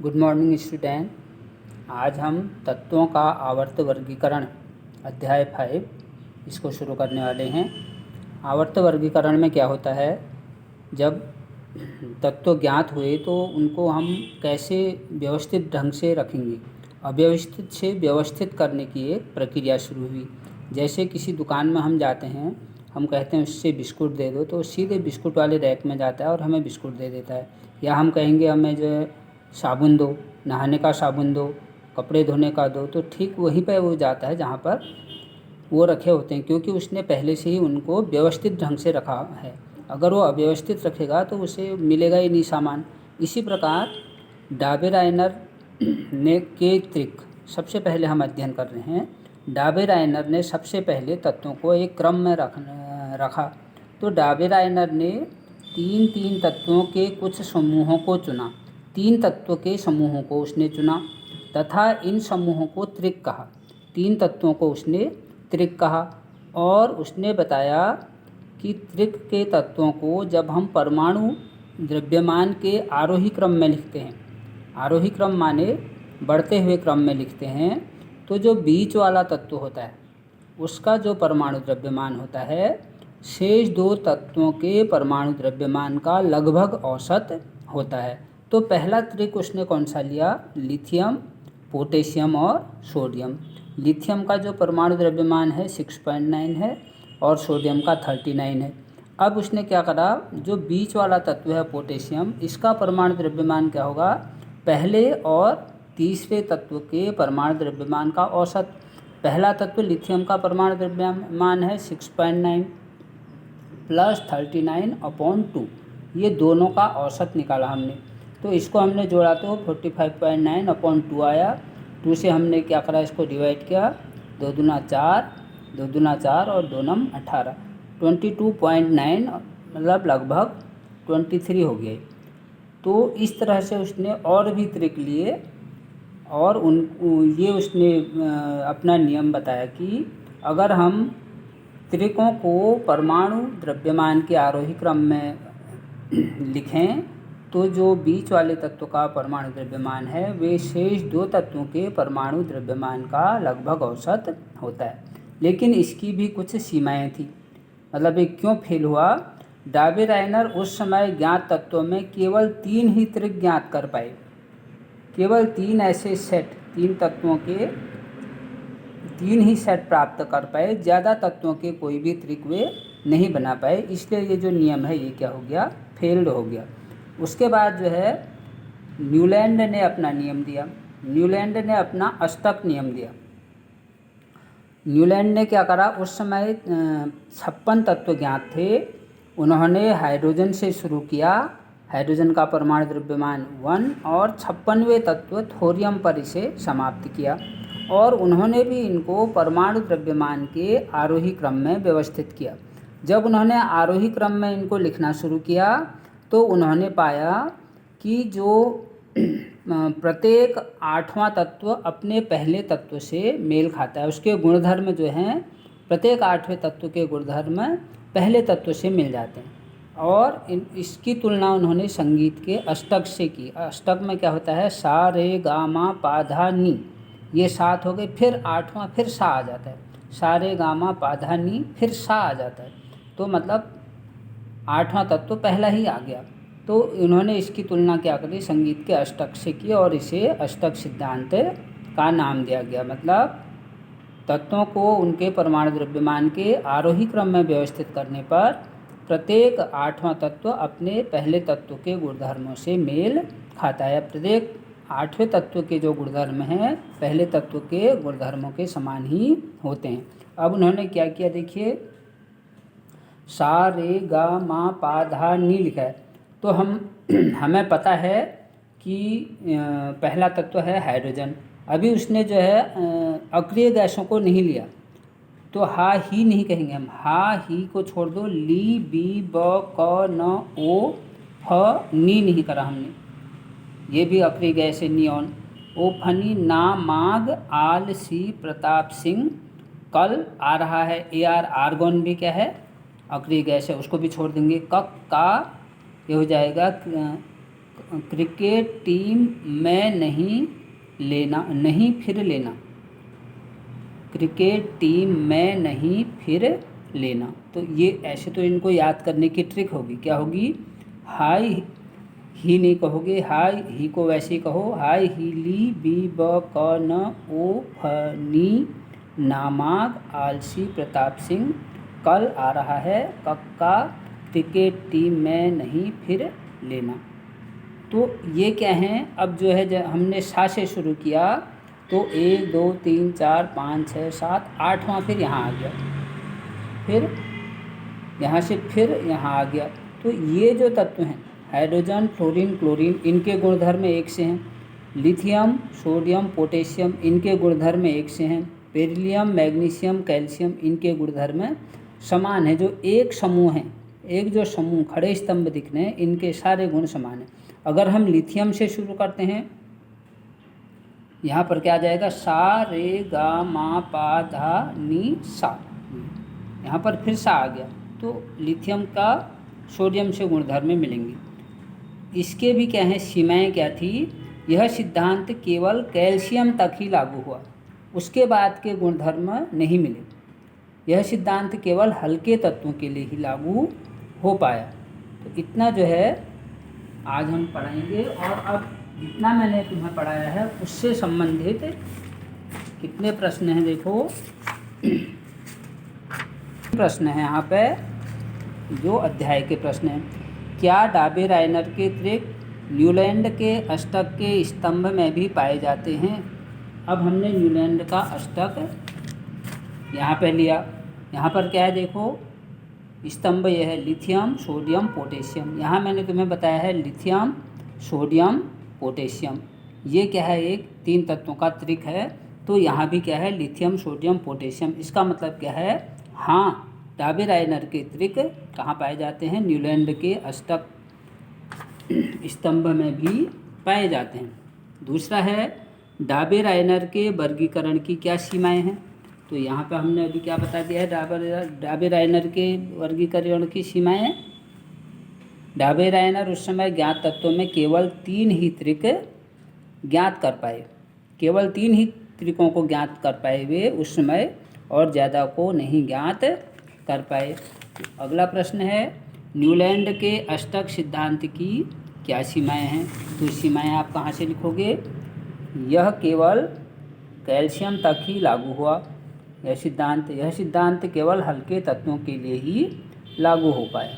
Good morning student. आज हम तत्वों का आवर्त वर्गीकरण अध्याय 5 इसको शुरू करने वाले हैं। आवर्त वर्गीकरण में क्या होता है, जब तत्व ज्ञात हुए तो उनको हम कैसे व्यवस्थित ढंग से रखेंगे। अव्यवस्थित से व्यवस्थित करने की एक प्रक्रिया शुरू हुई। जैसे किसी दुकान में हम जाते हैं, हम कहते हैं उससे बिस्कुट दे दो, तो सीधे बिस्कुट वाले रैक में जाता है और हमें बिस्कुट दे देता है। या हम कहेंगे हमें जो है साबुन दो, नहाने का साबुन दो, कपड़े धोने का दो, तो ठीक वहीं पर वो जाता है जहाँ पर वो रखे होते हैं, क्योंकि उसने पहले से ही उनको व्यवस्थित ढंग से रखा है। अगर वो अव्यवस्थित रखेगा तो उसे मिलेगा ही नहीं सामान। इसी प्रकार डाबेराइनर ने के ट्रिक सबसे पहले हम अध्ययन कर रहे हैं। डाबेराइनर ने सबसे पहले तत्वों को एक क्रम में रखा। तो डाबेराइनर ने तीन तत्वों के कुछ समूहों को चुना। 3 तत्वों के समूहों को उसने चुना तथा इन समूहों को त्रिक कहा। 3 तत्वों को उसने त्रिक कहा और उसने बताया कि त्रिक के तत्वों को जब हम परमाणु द्रव्यमान के आरोही क्रम में लिखते हैं, आरोही क्रम माने बढ़ते हुए क्रम में लिखते हैं, तो जो बीच वाला तत्व होता है उसका जो परमाणु द्रव्यमान होता है शेष 2 तत्वों के परमाणु द्रव्यमान का लगभग औसत होता है। तो पहला त्रिक उसने कौन सा लिया? लिथियम, पोटेशियम और सोडियम। लिथियम का जो परमाणु द्रव्यमान है 6.9 है और सोडियम का 39 है। अब उसने क्या करा, जो बीच वाला तत्व है पोटेशियम, इसका परमाणु द्रव्यमान क्या होगा? पहले और तीसरे तत्व के परमाणु द्रव्यमान का औसत। पहला तत्व लिथियम का परमाणु द्रव्यमान है 6.9 प्लस 39/2, ये दोनों का औसत निकाला हमने। तो इसको हमने जोड़ा तो 45.9/2 आया। 2 से हमने क्या करा, इसको डिवाइड किया, 2 दूना 4, 2 दूना 4 और 2 नम 18, 22.9 मतलब लगभग 23 हो गया। तो इस तरह से उसने और भी त्रिक लिए और ये उसने अपना नियम बताया कि अगर हम त्रिकों को परमाणु द्रव्यमान के आरोही क्रम में लिखें तो जो बीच वाले तत्व का परमाणु द्रव्यमान है वे शेष 2 तत्वों के परमाणु द्रव्यमान का लगभग औसत होता है। लेकिन इसकी भी कुछ सीमाएं थी। मतलब ये क्यों फेल हुआ? डाबेराइनर उस समय ज्ञात तत्वों में केवल 3 ही त्रिक ज्ञात कर पाए। केवल 3 ऐसे सेट, 3 तत्वों के 3 ही सेट प्राप्त कर पाए। ज़्यादा तत्वों के कोई भी त्रिक वे नहीं बना पाए। इसलिए ये जो नियम है ये क्या हो गया? फेल्ड हो गया। उसके बाद जो है न्यूलैंड ने अपना नियम दिया। न्यूलैंड ने अपना अष्टक नियम दिया। न्यूलैंड ने क्या करा, उस समय 56 तत्व ज्ञात थे। उन्होंने हाइड्रोजन से शुरू किया, हाइड्रोजन का परमाणु द्रव्यमान 1, और 56वें तत्व थोरियम पर इसे समाप्त किया। और उन्होंने भी इनको परमाणु द्रव्यमान के आरोही क्रम में व्यवस्थित किया। जब उन्होंने आरोही क्रम में इनको लिखना शुरू किया तो उन्होंने पाया कि जो प्रत्येक 8वां तत्व अपने पहले तत्व से मेल खाता है। उसके गुणधर्म जो हैं प्रत्येक 8वें तत्व के गुणधर्म पहले तत्व से मिल जाते हैं। और इसकी तुलना उन्होंने संगीत के अष्टक से की। अष्टक में क्या होता है? सा रे गा मा पा धा नी, ये 7 हो गए, फिर 8वां फिर सा आ जाता है। सा रे गा मा पा धा नी फिर सा आ जाता है, तो मतलब 8वां तत्व पहला ही आ गया। तो उन्होंने इसकी तुलना क्या करी? संगीत के अष्टक से की और इसे अष्टक सिद्धांत का नाम दिया गया। मतलब तत्वों को उनके परमाणु द्रव्यमान के आरोही क्रम में व्यवस्थित करने पर प्रत्येक 8वां तत्व अपने पहले तत्व के गुणधर्मों से मेल खाता है। प्रत्येक 8वें तत्व के जो गुणधर्म हैं पहले तत्व के गुणधर्मों के समान ही होते हैं। अब उन्होंने क्या किया, देखिए, सा रे गा मा पा धा नी लिखा है। तो हमें पता है कि पहला तत्व है हाइड्रोजन। अभी उसने जो है अक्रिय गैसों को नहीं लिया, तो हा ही नहीं कहेंगे हम, हा ही को छोड़ दो। ली बी ब क न ओ फ नी नहीं करा हमने, ये भी अक्रिय गैस है। नियॉन, ओ फनी ना माग आल सी प्रताप सिंह, कल आ रहा है ए आर, आर्गोन भी क्या है? अक्रिय गैस है, उसको भी छोड़ देंगे। कक का ये हो जाएगा क्रिकेट टीम में नहीं फिर लेना, क्रिकेट टीम में नहीं फिर लेना। तो ये ऐसे तो इनको याद करने की ट्रिक होगी, क्या होगी? हाय ही नहीं कहोगे, हाय ही को वैसे ही कहो, हाय ही ली बी ब क न ओ फ नी नामाग आलसी प्रताप सिंह कल आ रहा है कक्का क्रिकेट टीम में नहीं फिर लेना। तो ये क्या हैं? अब जो है जब हमने सा से शुरू किया तो 1 2 3 4 5 6 7 8वां फिर यहाँ आ गया, फिर यहाँ से फिर यहाँ आ गया। तो ये जो तत्व हैं हाइड्रोजन, फ्लोरीन, क्लोरीन, इनके गुणधर्म एक से हैं। लिथियम, सोडियम, पोटेशियम, इनके गुणधर्म एक से हैं। बेरिलियम, मैग्नीशियम, कैल्शियम, इनके गुणधर्म समान हैं। जो एक समूह हैं, एक जो समूह खड़े स्तंभ दिख रहे हैं, इनके सारे गुण समान हैं। अगर हम लिथियम से शुरू करते हैं, यहाँ पर क्या आ जाएगा? सा रे गा मा पा धा नी सा, यहाँ पर फिर सा आ गया। तो लिथियम का सोडियम से गुणधर्म मिलेंगे। इसके भी क्या है, सीमाएं क्या थी? यह सिद्धांत केवल कैल्शियम तक ही लागू हुआ, उसके बाद के गुणधर्म नहीं मिले। यह सिद्धांत केवल हल्के तत्वों के लिए ही लागू हो पाया। तो इतना जो है आज हम पढ़ाएंगे। और अब जितना मैंने तुम्हें पढ़ाया है उससे संबंधित कितने प्रश्न हैं देखो। प्रश्न है यहाँ पे, जो अध्याय के प्रश्न हैं। क्या डाबेराइनर के अतिरिक्त न्यूलैंड के अष्टक के स्तंभ में भी पाए जाते हैं? अब हमने न्यूलैंड का अष्टक यहाँ पे लिया। यहाँ पर क्या है देखो, स्तंभ यह है लिथियम, सोडियम, पोटेशियम। यहाँ मैंने तुम्हें बताया है लिथियम, सोडियम, पोटेशियम। ये क्या है? एक 3 तत्वों का त्रिक है। तो यहाँ भी क्या है? Lithium, sodium, potassium. इसका मतलब क्या है? हाँ, डाबेराइनर के त्रिक कहाँ पाए जाते हैं? न्यूलैंड के अष्टक स्तंभ में भी पाए जाते हैं। दूसरा है डाबेराइनर के वर्गीकरण की क्या सीमाएं हैं? तो यहाँ पे हमने अभी क्या बता दिया है? डाबेराइनर के वर्गीकरण की सीमाएं। डाबेराइनर उस समय ज्ञात तत्वों में केवल 3 ही त्रिक ज्ञात कर पाए, केवल 3 ही त्रिकों को ज्ञात कर पाए वे उस समय, और ज़्यादा को नहीं ज्ञात कर पाए। अगला प्रश्न है, न्यूलैंड के अष्टक सिद्धांत की क्या सीमाएं हैं? तो सीमाएं आप कहाँ से लिखोगे? यह केवल कैल्शियम तक ही लागू हुआ, यह सिद्धांत केवल हल्के तत्वों के लिए ही लागू हो पाया।